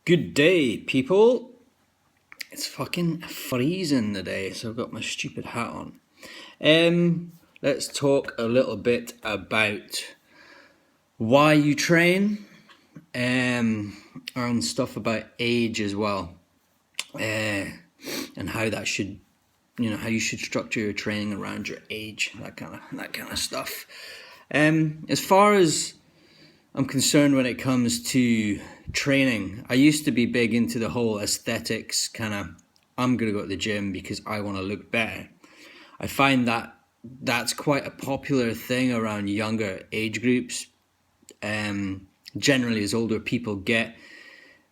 Good day, people. It's fucking freezing today, so I've got my stupid hat on. Let's talk a little bit about why you train, and stuff about age as well, and how that should, how you should structure your training around your age, that kind of stuff. As far as I'm concerned when it comes to training, I used to be big into the whole aesthetics kind of, I'm going to go to the gym because I want to look better. I find that that's quite a popular thing around younger age groups. Generally, as older people get,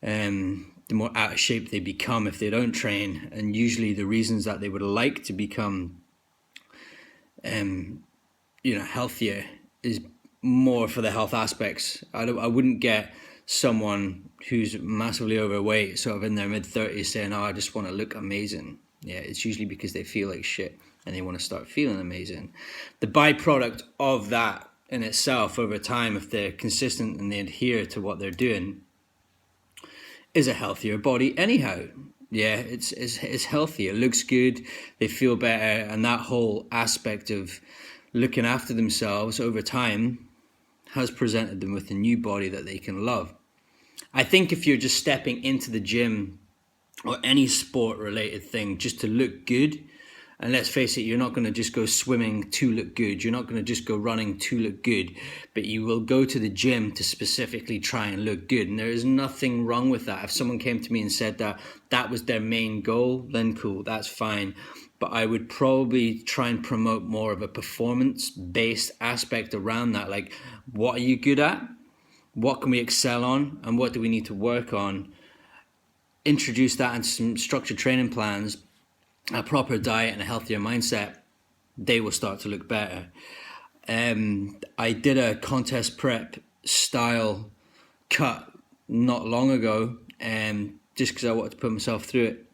the more out of shape they become if they don't train. And usually the reasons that they would like to become healthier is more for the health aspects. I wouldn't get someone who's massively overweight, sort of in their mid-30s, saying, "Oh, I just want to look amazing." Yeah, it's usually because they feel like shit and they want to start feeling amazing. The byproduct of that in itself over time, if they're consistent and they adhere to what they're doing, is a healthier body anyhow. Yeah, it's healthy, it looks good, they feel better, and that whole aspect of looking after themselves over time has presented them with a new body that they can love. I think if you're just stepping into the gym or any sport related thing just to look good, and let's face it, you're not going to just go swimming to look good. You're not going to just go running to look good, but you will go to the gym to specifically try and look good. And there is nothing wrong with that. If someone came to me and said that that was their main goal, then cool, that's fine. But I would probably try and promote more of a performance-based aspect around that. Like, what are you good at? What can we excel on? And what do we need to work on? Introduce that into some structured training plans, a proper diet and a healthier mindset, they will start to look better. I did a contest prep style cut not long ago, just because I wanted to put myself through it.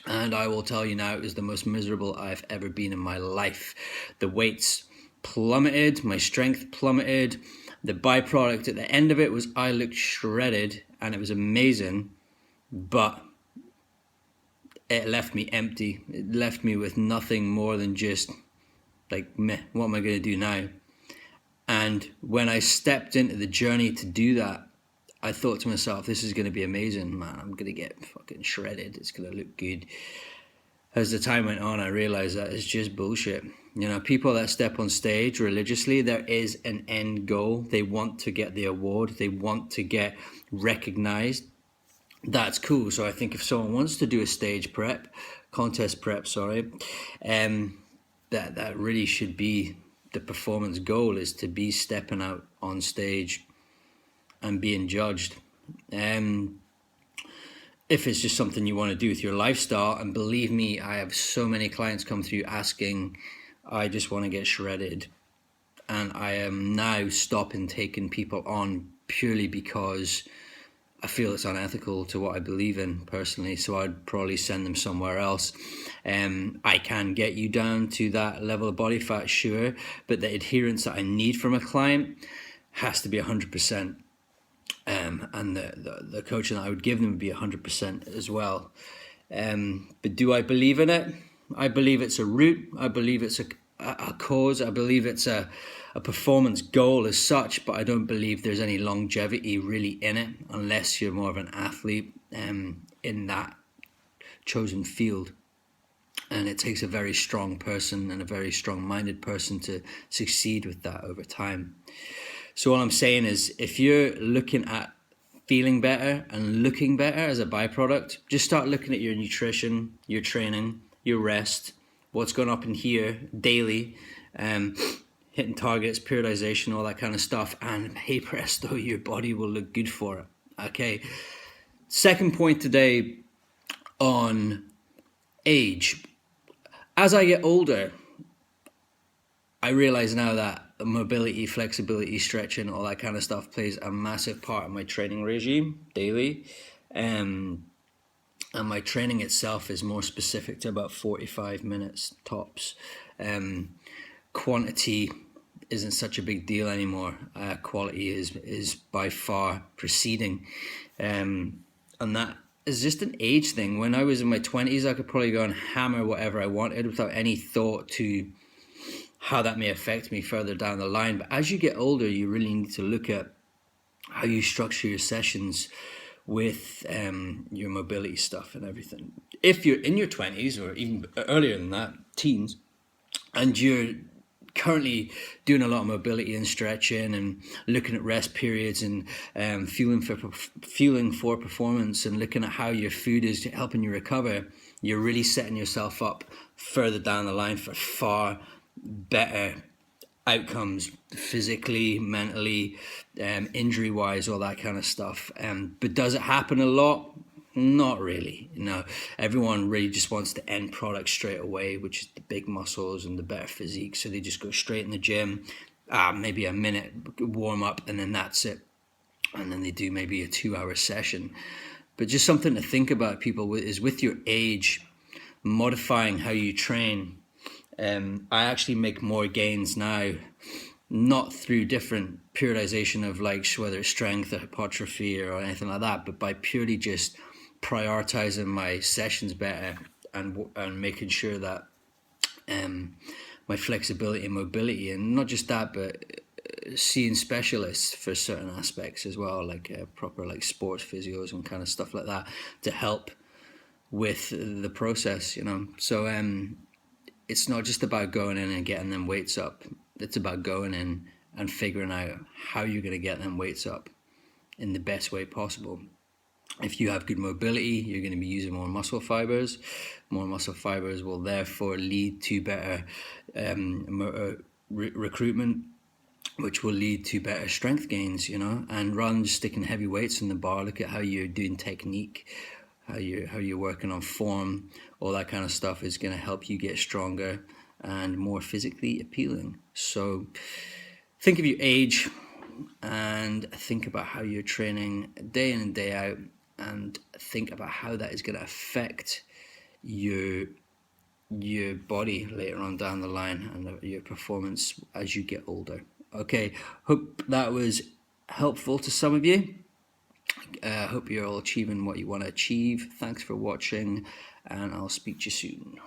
And I will tell you now, it was the most miserable I've ever been in my life. The weights plummeted, my strength plummeted. The byproduct at the end of it was I looked shredded and it was amazing, but it left me empty. It left me with nothing more than just like, meh, what am I going to do now? And when I stepped into the journey to do that, I thought to myself, this is going to be amazing, man. I'm going to get fucking shredded. It's going to look good. As the time went on, I realized that it's just bullshit. People that step on stage religiously, there is an end goal. They want to get the award. They want to get recognized. That's cool. So I think if someone wants to do a contest prep, that really should be the performance goal, is to be stepping out on stage and being judged. If it's just something you want to do with your lifestyle, and believe me, I have so many clients come through asking, I just want to get shredded. And I am now stopping taking people on purely because I feel it's unethical to what I believe in personally, so I'd probably send them somewhere else. I can get you down to that level of body fat, sure, but the adherence that I need from a client has to be 100%. And the coaching that I would give them would be 100% as well. But do I believe in it? I believe it's a route. I believe it's a cause. I believe it's a performance goal as such, but I don't believe there's any longevity really in it unless you're more of an athlete in that chosen field. And it takes a very strong person and a very strong-minded person to succeed with that over time. So all I'm saying is, if you're looking at feeling better and looking better as a byproduct, just start looking at your nutrition, your training, your rest, what's going up in here daily, hitting targets, periodization, all that kind of stuff, and hey presto, your body will look good for it. Okay. Second point today on age. As I get older, I realize now that mobility, flexibility, stretching, all that kind of stuff plays a massive part of my training regime daily. And my training itself is more specific to about 45 minutes tops. Quantity isn't such a big deal anymore. Quality is by far preceding. And that is just an age thing. When I was in my 20s, I could probably go and hammer whatever I wanted without any thought to how that may affect me further down the line. But as you get older, you really need to look at how you structure your sessions with your mobility stuff and everything. If you're in your 20s or even earlier than that, teens, and you're currently doing a lot of mobility and stretching and looking at rest periods and fueling for performance and looking at how your food is helping you recover, you're really setting yourself up further down the line for far better outcomes physically, mentally, injury wise, all that kind of stuff. But does it happen a lot? Not really. No, everyone really just wants the end product straight away, which is the big muscles and the better physique. So they just go straight in the gym, maybe a minute warm up, and then that's it. And then they do maybe a 2-hour session. But just something to think about, people, is with your age, modifying how you train. I actually make more gains now, not through different periodization of like whether it's strength or hypertrophy or anything like that, but by purely just prioritizing my sessions better and making sure that my flexibility and mobility, and not just that, but seeing specialists for certain aspects as well, like proper like sports physios and kind of stuff like that to help with the process, you know. So it's not just about going in and getting them weights up. It's about going in and figuring out how you're going to get them weights up in the best way possible. If you have good mobility, you're going to be using more muscle fibers. More muscle fibers will therefore lead to better recruitment, which will lead to better strength gains, you know. And rather than just sticking heavy weights in the bar, look at how you're doing technique, how you're working on form. All that kind of stuff is going to help you get stronger and more physically appealing. So think of your age and think about how you're training day in and day out, and think about how that is going to affect your body later on down the line and your performance as you get older. Okay, hope that was helpful to some of you. I hope you're all achieving what you want to achieve. Thanks for watching, and I'll speak to you soon.